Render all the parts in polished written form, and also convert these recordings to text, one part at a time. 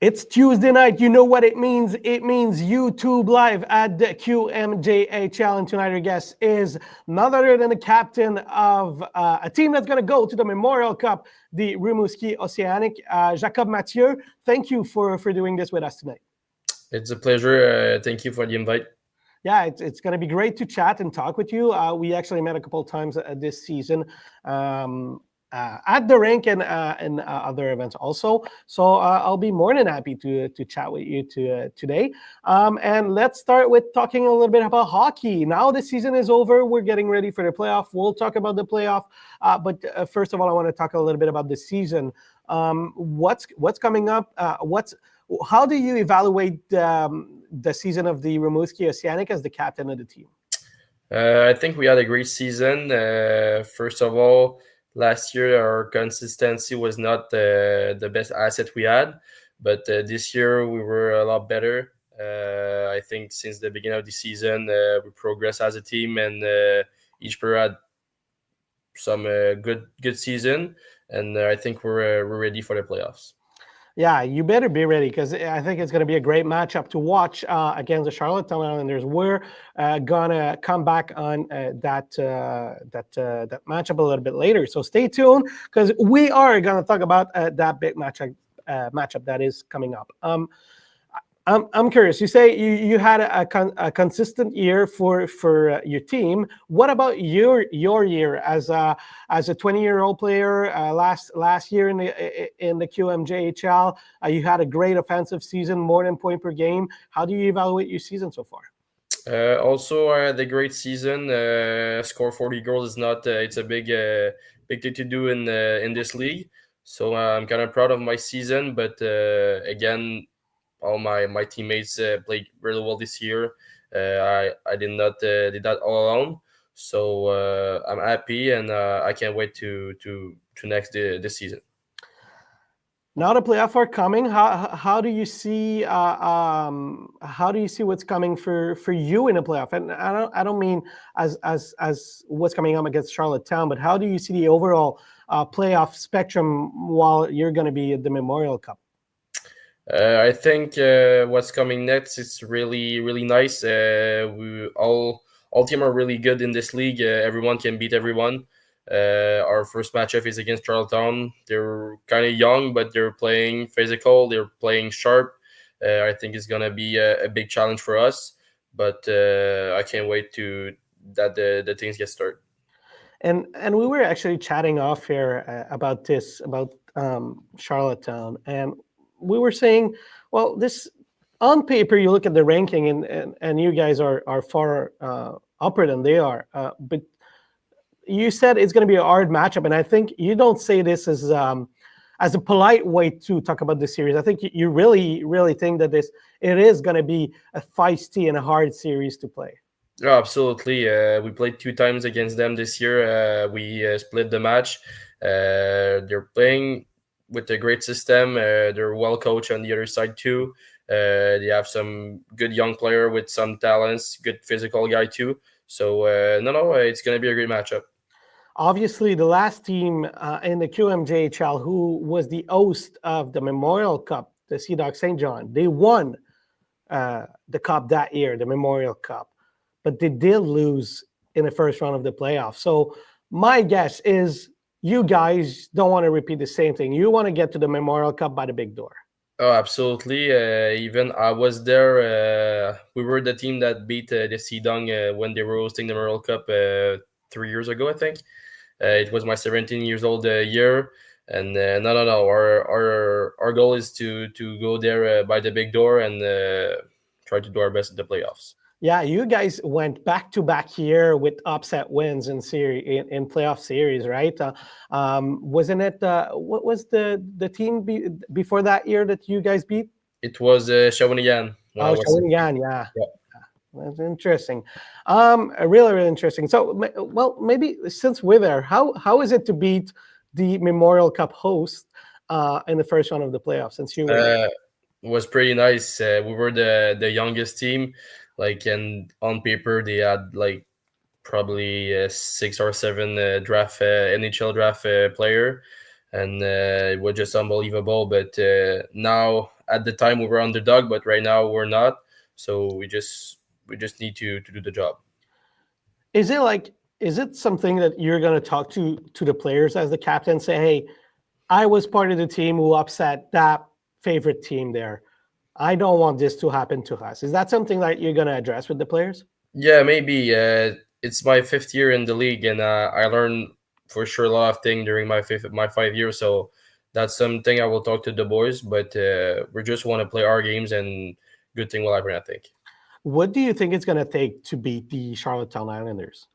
It's Tuesday night. You know what it means. It means YouTube Live at the QMJHL. And tonight our guest is none other than the captain of a team that's going to go to the Memorial Cup, the Rimouski Océanic, Jacob Mathieu. Thank you for doing this with us tonight. It's a pleasure. Thank you for the invite. Yeah, it's going to be great to chat and talk with you. We actually met a couple of times this season. At the rink and other events also. So I'll be more than happy to chat with you today. And let's start with talking a little bit about hockey. Now the season is over. We're getting ready for the playoff. We'll talk about the playoff. But first of all, I want to talk a little bit about the season. What's coming up? How do you evaluate the season of the Rimouski Océanic as the captain of the team? I think we had a great season. First of all, last year our consistency was not the best asset we had, but this year we were a lot better. I think since the beginning of the season we progressed as a team, and each player had some good season, and I think we're ready for the playoffs. Yeah, you better be ready because I think it's going to be a great matchup to watch against the Charlottetown Islanders. We're gonna come back on that matchup a little bit later, so stay tuned because we are going to talk about that big matchup that is coming up. I'm curious. You say you had a consistent year for your team. What about your year as a 20-year-old player? Last year in the QMJHL, you had a great offensive season, more than point per game. How do you evaluate your season so far? Also, I had a great season. Score 40 goals is not. It's a big thing to do in this league. So I'm kind of proud of my season. But again, all my teammates played really well this year. I did not did that all alone. So I'm happy, and I can't wait to next this season. Now the playoff are coming. How do you see what's coming for you in the playoff? And I don't mean as what's coming up against Charlottetown, but how do you see the overall playoff spectrum while you're going to be at the Memorial Cup? I think what's coming next is really nice. We all teams are really good in this league. Everyone can beat everyone. Our first matchup is against Charlottetown. They're kind of young, but they're playing physical. They're playing sharp. I think it's gonna be a big challenge for us. But I can't wait to that the things get started. And we were actually chatting off here about this about Charlottetown, and we were saying, well, this on paper you look at the ranking, and you guys are far upper than they are, but you said it's going to be a hard matchup, and I think you don't say this as a polite way to talk about this series. I think you really think that it is going to be a feisty and a hard series to play. Yeah, absolutely. We played 2 times against them this year. We split the match. They're playing with a great system. They're well coached on the other side too. They have some good young player with some talents, good physical guy too. So no, it's gonna be a great matchup. Obviously, the last team in the QMJHL who was the host of the Memorial Cup, the Sea Dog St. John, they won the cup that year, the Memorial Cup, but they did lose in the first round of the playoffs. So my guess is you guys don't want to repeat the same thing. You want to get to the Memorial Cup by the big door. Oh, absolutely. Even I was there. We were the team that beat the Sedong when they were hosting the World Cup 3 years ago, I think. It was my 17 years old year, and no. Our goal is to go there by the big door and try to do our best at the playoffs. Yeah, you guys went back to back here with upset wins in series in playoff series, right? Wasn't it? What was the team before that year that you guys beat? It was Shawinigan when I Oh, was. Shawinigan, yeah. Yeah. That's interesting. Really interesting. So, well, maybe since we're there, how is it to beat the Memorial Cup host in the first round of the playoffs? Since you were there, Was pretty nice. We were the youngest team, like, and on paper they had like probably 6 or 7 draft NHL draft player. and it was just unbelievable. But now, at the time, we were underdog, but right now we're not. So we just need to do the job. Is it something that you're going to talk to the players as the captain? Say, hey, I was part of the team who upset that favorite team there. I don't want this to happen to us. Is that something that you're going to address with the players? Yeah, maybe. It's my fifth year in the league, and I learned for sure a lot of things during my 5 years. So that's something I will talk to the boys. But we just want to play our games, and good thing will happen, I think. What do you think it's going to take to beat the Charlottetown Islanders?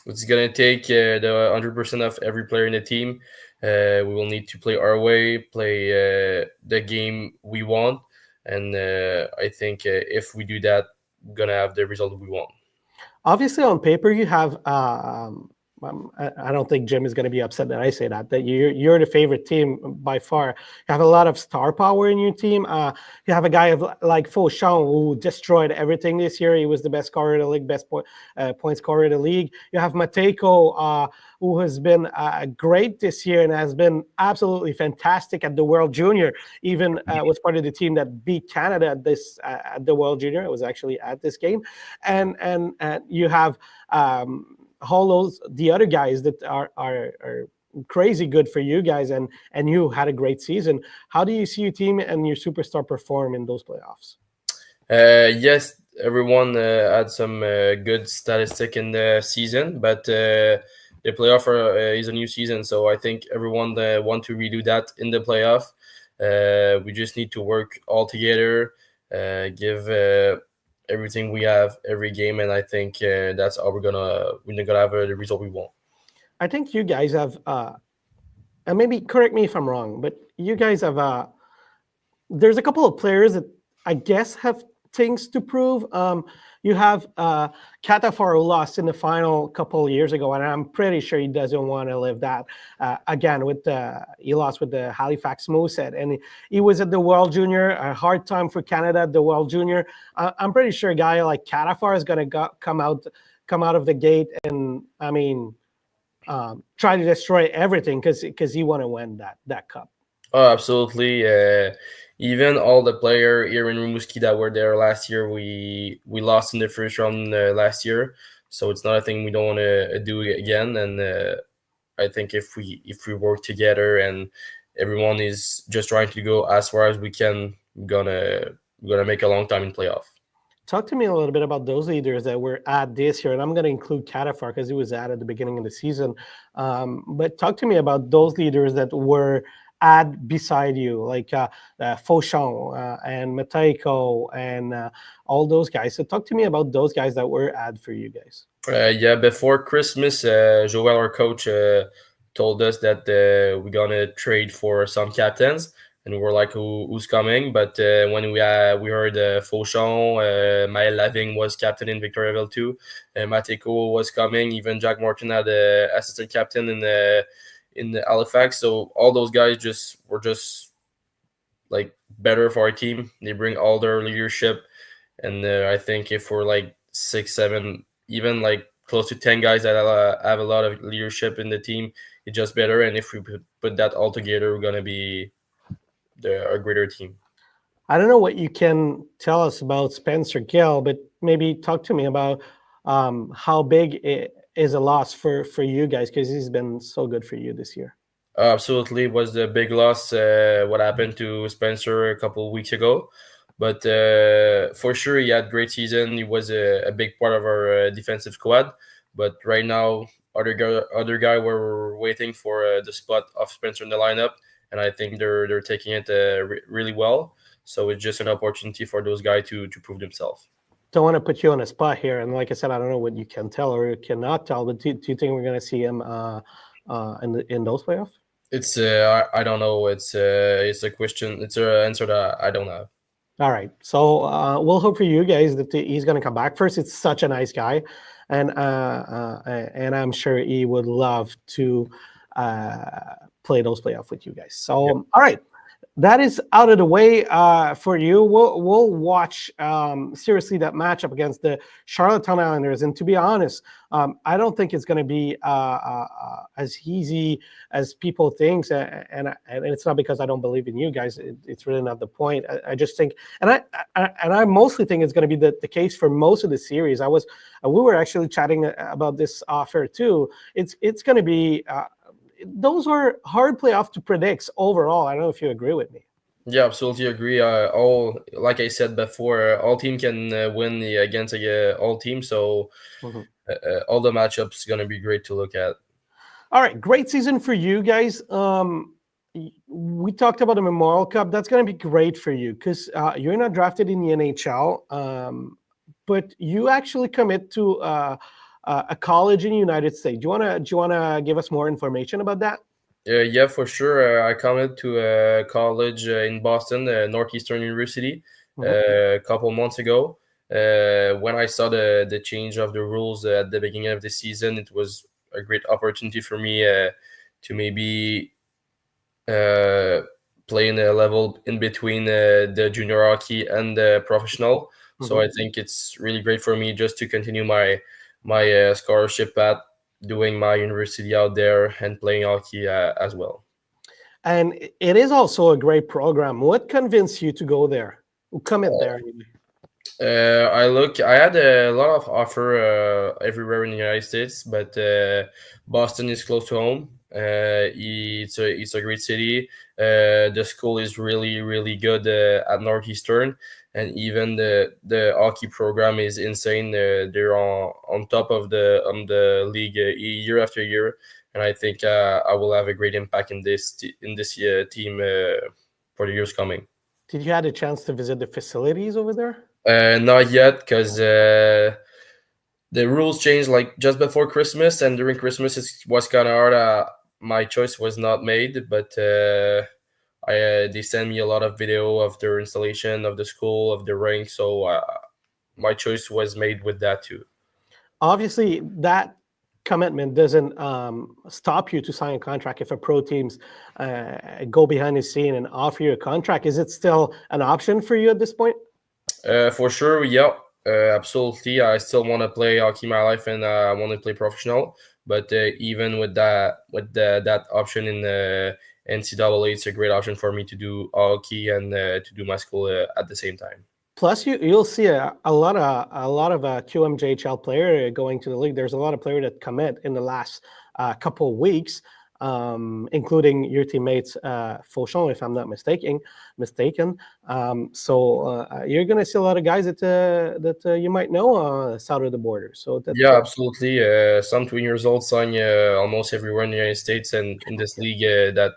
It's gonna take the 100% of every player in the team. We will need to play our way, play the game we want, and I think if we do that, we're gonna have the result we want. Obviously, on paper, you have. I don't think Jim is going to be upset that I say that. That you're the favorite team by far. You have a lot of star power in your team. You have a guy like Fauchon who destroyed everything this year. He was the best scorer in the league, best point scorer in the league. You have Mathieu, who has been great this year and has been absolutely fantastic at the World Junior. Even was part of the team that beat Canada at the World Junior. I was actually at this game, and you have all the other guys that are crazy good for you guys, and you had a great season. How do you see your team and your superstar perform in those playoffs? Yes, everyone had some good statistic in the season, but the playoff is a new season, so I think everyone want to redo that in the playoff. We just need to work all together, give everything we have every game, and I think that's how we're gonna have the result we want. I think you guys have, and maybe correct me if I'm wrong, but you guys have. There's a couple of players that I guess have things to prove. You have Catafar, who lost in the final couple of years ago, and I'm pretty sure he doesn't want to live that again. He lost with the Halifax Moosehead, and he was at the World Junior. A hard time for Canada at the World Junior. I'm pretty sure a guy like Catafar is going to come out of the gate, and I mean, try to destroy everything because he want to win that cup. Oh, absolutely. Even all the player here in Rimouski that were there last year, we lost in the first round last year, so it's not a thing we don't want to do again. And I think if we work together and everyone is just trying to go as far as we can, gonna make a long time in playoff. Talk to me a little bit about those leaders that were at this year, and I'm going to include Catafar because he was at the beginning of the season. But talk to me about those leaders that were at beside you, like Fauchon and Matejko and all those guys. So talk to me about those guys that were at for you guys. Yeah, before Christmas, Joel, our coach, told us that we're gonna trade for some captains, and we were like, "Who's coming?" But when we heard Fauchon, Maël Laving was captain in Victoriaville too, Mateko was coming, even Jack Morton had assistant captain in the Halifax. So all those guys were just like better for our team. They bring all their leadership, and I think if we're like 6, 7, even like close to 10 guys that have a lot of leadership in the team, it's just better. And if we put that all together, we're gonna be a greater team. I don't know what you can tell us about Spencer Gill, but maybe talk to me about how big it is a loss for you guys because he's been so good for you this year. Absolutely, it was the big loss. What happened to Spencer a couple of weeks ago, but for sure he had a great season. He was a big part of our defensive squad. But right now, other guy we're waiting for the spot of Spencer in the lineup, and I think they're taking it really well. So it's just an opportunity for those guys to prove themselves. Don't want to put you on a spot here, and like I said, I don't know what you can tell or cannot tell, but do you think we're going to see him in those playoffs? It's I don't know. It's a question. It's an answer that I don't have. All right, so we'll hope for you guys that he's going to come back. First, it's such a nice guy, and I'm sure he would love to play those playoffs with you guys. So, Yeah. all right, that is out of the way for you. We'll watch seriously that matchup against the Charlottetown Islanders. And to be honest, I don't think it's going to be as easy as people think. And it's not because I don't believe in you guys. It's really not the point. I just think, and I mostly think it's going to be the case for most of the series. We were actually chatting about this off air too. It's going to be. Those are hard playoffs to predict overall. I don't know if you agree with me. Yeah, absolutely agree. All like I said before, all team can win against all team. So Mhm. all the matchups gonna be great to look at. All right, great season for you guys. We talked about the Memorial Cup. That's going to be great for you because you're not drafted in the NHL, but you actually commit to a college in the United States. Do you wanna give us more information about that? Yeah, for sure. I coming to college in Boston, Northeastern University, Mhm. a couple months ago. When I saw the change of the rules at the beginning of the season, it was a great opportunity for me to maybe uh, play in a level in between the junior hockey and the professional. So Mhm. I think it's really great for me just to continue my scholarship path, doing my university out there and playing hockey as well. And it is also a great program. What convinced you to go there? Commit there anyway. I had a lot of offer everywhere in the United States, but Boston is close to home. It's a great city. The school is really really good at Northeastern, and even the hockey program is insane. They're on top of the league year after year, and I think I will have a great impact in this team for the years coming. Did you had a chance to visit the facilities over there? Not yet, because the rules changed like just before Christmas, and during Christmas it was kind of hard. My choice was not made, but they sent me a lot of video of their installation of the school of the rink, so my choice was made with that too. Obviously, that commitment doesn't stop you to sign a contract if a pro teams go behind the scene and offer you a contract. Is it still an option for you at this point? For sure, yeah, absolutely. I still want to play hockey my life, and I want to play professional. But even with that option in the NCAA, it's a great option for me to do hockey and to do my school at the same time. Plus, you'll see a lot of QMJHL player going to the league. There's a lot of players that commit in the last couple of weeks, including your teammates Fauchon, if I'm not mistaken. So you're going to see a lot of guys that you might know south of the border. So that Yeah, absolutely. Some 20 years old sign almost everywhere in the United States and in this league that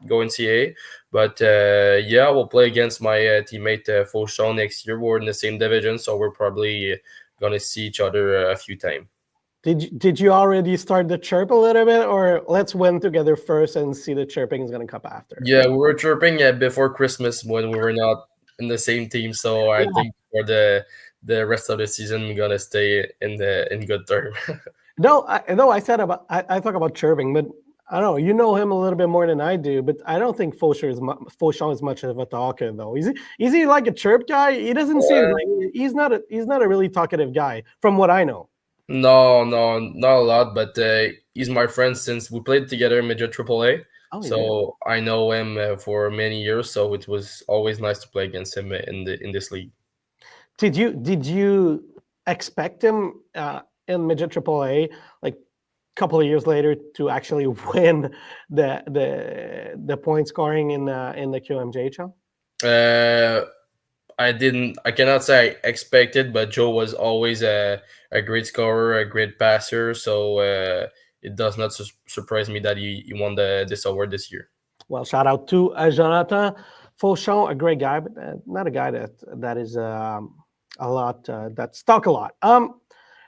go in CA. But yeah, we'll play against my teammate Fauchon next year. We're in the same division, so we're probably gonna see each other a few times. did you already start the chirp a little bit, or let's win together first and see the chirping is going to come after? Yeah, we were chirping before Christmas when we were not in the same team. So I Yeah. think for the rest of the season, we're gonna stay in good term. No, I talk about chirping, but I don't know. You know him a little bit more than I do, but I don't think Fauchon is much of a talker though. Is he like a chirp guy? He doesn't seem like he's not a really talkative guy from what I know. No, no, not a lot, but he's my friend since we played together in Midget AAA. Oh, you did. So I know him for many years. So it was always nice to play against him in this league. Did you expect him in midget AAA like a couple of years later to actually win the point scoring in the QMJHL? Uh, I didn't. I cannot say I expected, but Joe was always a great scorer, a great passer. So it does not surprise me that he won this award this year. Well, shout out to Jonathan Fauchon, a great guy, but not a guy that is a lot that's talk a lot.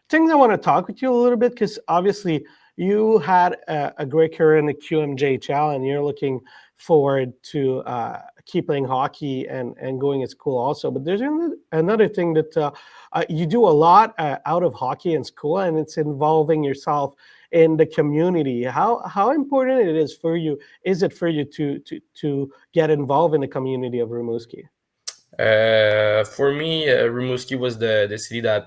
Things I want to talk with you a little bit because obviously you had a great career in the QMJHL and you're looking forward to keep playing hockey and going at school also. But there's another thing that you do a lot out of hockey and school, and it's involving yourself in the community. How important it is for you? Is it for you to get involved in the community of Rimouski? For me, Rimouski was the city that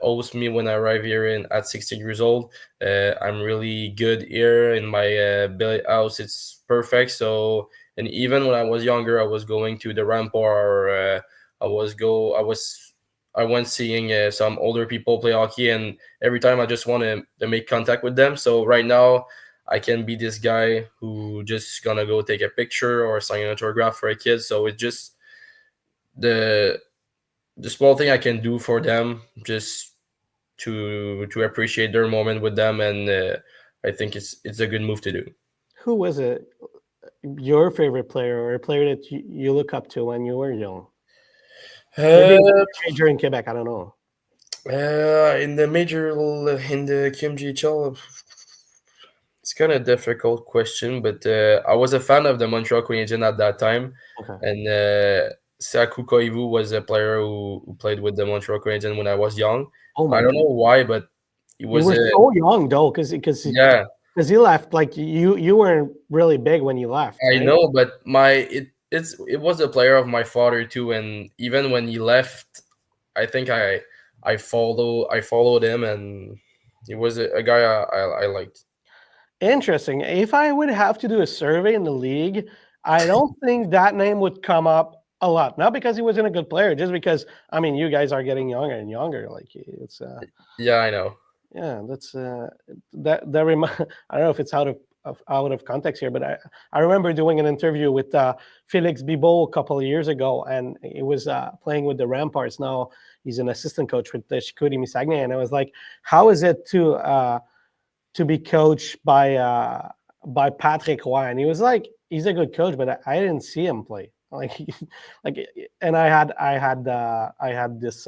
owes me when I arrived here at 16 years old. I'm really good here in my billet house. It's perfect. So, and even when I was younger, I was going to the Rampart. Or, I went seeing some older people play hockey, and every time I just want to make contact with them. So right now, I can be this guy who just gonna go take a picture or sign an autograph for a kid. So it's just the the small thing I can do for them, just to appreciate their moment with them, and I think it's a good move to do. Who was it? Your favorite player or a player that you look up to when you were young? Maybe Uh, major in Quebec. I don't know. in the in the QMJHL, it's kind of difficult question, but I was a fan of the Montreal Canadiens at that time, Okay. and Saku Koivu was a player who played with the Montreal Canadiens when I was young. Oh I my don't God. know why, but he You was were a so young though, because yeah. he left. Like you weren't really big when you left, I right? know, but it was a player of my father too, and even when he left, I think I followed him, and he was a guy I liked. Interesting. If I would have to do a survey in the league, I don't think that name would come up a lot. Not because he wasn't a good player, just because I mean you guys are getting younger and younger. Like it's Yeah, I know. yeah, that's that I don't know if it's out of context here, but I remember doing an interview with Felix Bibeau a couple of years ago, and he was playing with the Ramparts. Now he's an assistant coach with the Chicoutimi Missaguin, and I was like, how is it to be coached by Patrick Roy? And he was like, he's a good coach, but I didn't see him play. Like, like, and I had this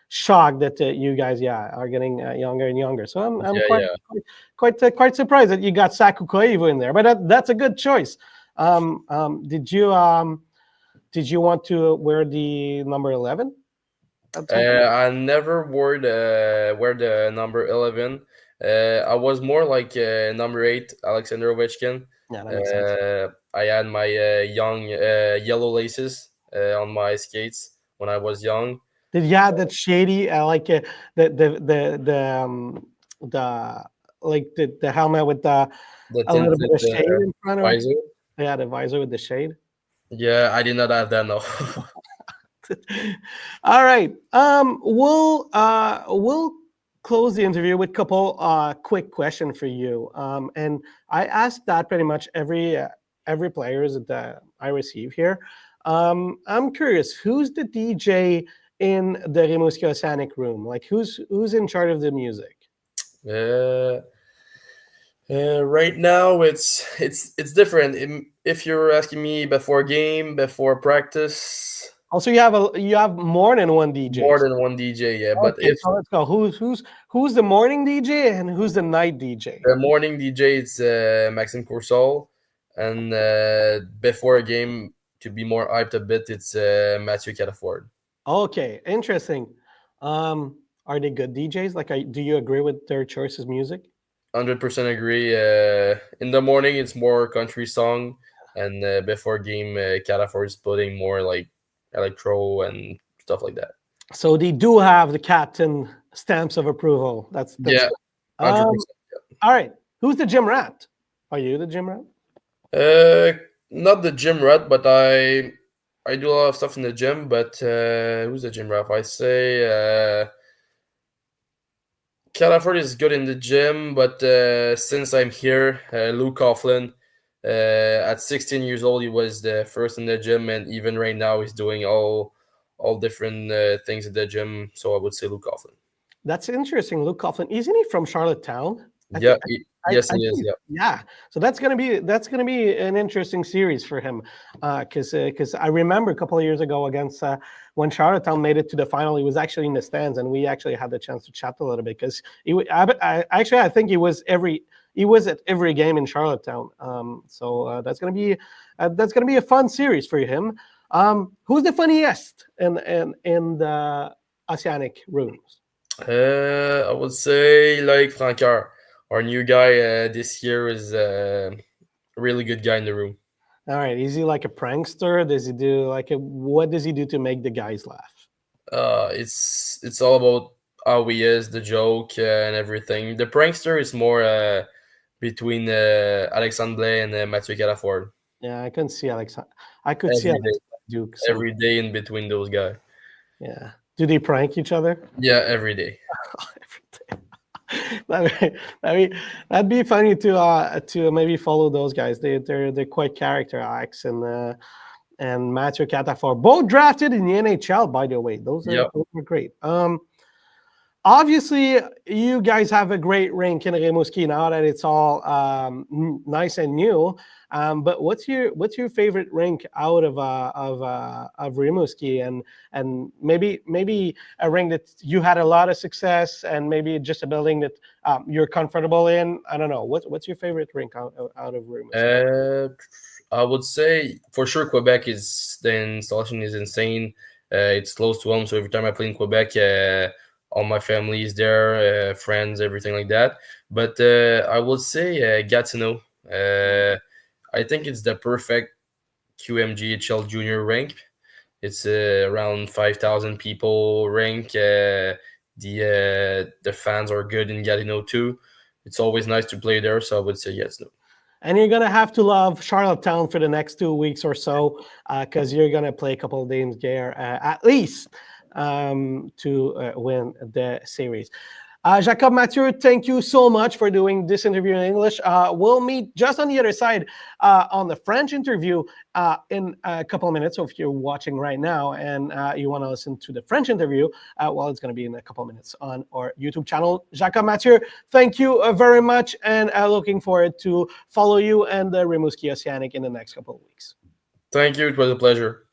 shock that you guys, yeah, are getting younger and younger. So I'm Yeah, yeah. quite surprised that you got Saku Koivu in there, but that's a good choice. Did you want to wear the number 11 at some point? I never wear the number 11. I was more like number 8, Alexander Ovechkin. Yeah, that makes sense. I had my young yellow laces on my skates when I was young. Did you have that shady, like the like the helmet with The a little bit tinted of shade in front of? visor. Yeah, the visor with the shade. Yeah, I did not have that. No. All right. We'll close the interview with a couple quick question for you. And I ask that pretty much every players that I receive here. I'm curious, who's the DJ in the Rimouski Océanic room? Like who's in charge of the music? uh, right now, it's different. If you're asking me before game, before practice, Also, you have more than one DJ. more than one DJ. Yeah, but Okay, if so let's go. Who's the morning DJ and who's the night DJ? the morning DJ, it's Maxime Coursol, and before a game, to be more hyped a bit, it's Mathieu Cataford. Okay, interesting. Are they good DJs? Like, do you agree with their choices music? 100% agree. In the morning, it's more country song, and before game, Cataford is putting more like electro and stuff like that. So they do have the captain stamps of approval. That's Yeah, good. 100%. All right. Who's the gym rat? Are you the gym rat? Not the gym rat, but I do a lot of stuff in the gym. But who's the gym rat? I say Calaford is good in the gym, but since I'm here, Luke Coughlin, at 16 years old, he was the first in the gym, and even right now, he's doing all different things at the gym. So I would say Luke Coughlin. That's interesting. Luke Coughlin, isn't he from Charlottetown? I Yeah, think. yes, I he is. think, Yeah. yeah. So that's gonna be an interesting series for him, because I remember a couple of years ago against when Charlottetown made it to the final, he was actually in the stands, and we actually had the chance to chat a little bit because I think he was at every game in Charlottetown. So that's gonna be a fun series for him. Who's the funniest in the Oceanic rooms? I would say like Francoeur, our new guy this year is a really good guy in the room. All right, is he like a prankster? Does he do like a what does he do to make the guys laugh? It's all about how he is, the joke and everything. The prankster is more between Alexandre Blais and Mathieu Caraford. Yeah, I can see Alex. I could see Every Alex day, Duke. Some, every day in between those guys. yeah. Do they prank each other? Yeah, every day. That'd be funny to maybe follow those guys. They're quite character acts and Mathieu Catafort, both drafted in the NHL, by the way. Yep. Those are great. Obviously, you guys have a great rink in Rimouski now that it's all nice and new. But what's your favorite rink out of Rimouski, and maybe a rink that you had a lot of success, and maybe just a building that you're comfortable in. I don't know. What's your favorite rink out of Rimouski? I would say for sure Quebec is the installation is insane. It's close to home, so every time I play in Quebec, all my family is there, friends, everything like that. But I would say Gatineau. I think it's the perfect QMJHL junior rank. It's around 5,000 people rank. The fans are good in Gatineau too. It's always nice to play there, so I would say Gatineau. And you're gonna have to love Charlottetown for the next 2 weeks or so, because you're gonna play a couple of games there at least to win the series. Jacob, Mathieu, thank you so much for doing this interview in English. We'll meet just on the other side on the French interview in a couple of minutes. So if you're watching right now and you want to listen to the French interview, well, it's going to be in a couple of minutes on our YouTube channel. Jacob, Mathieu, thank you very much, and looking forward to follow you and the Rimouski Océanic in the next couple of weeks. Thank you. It was a pleasure.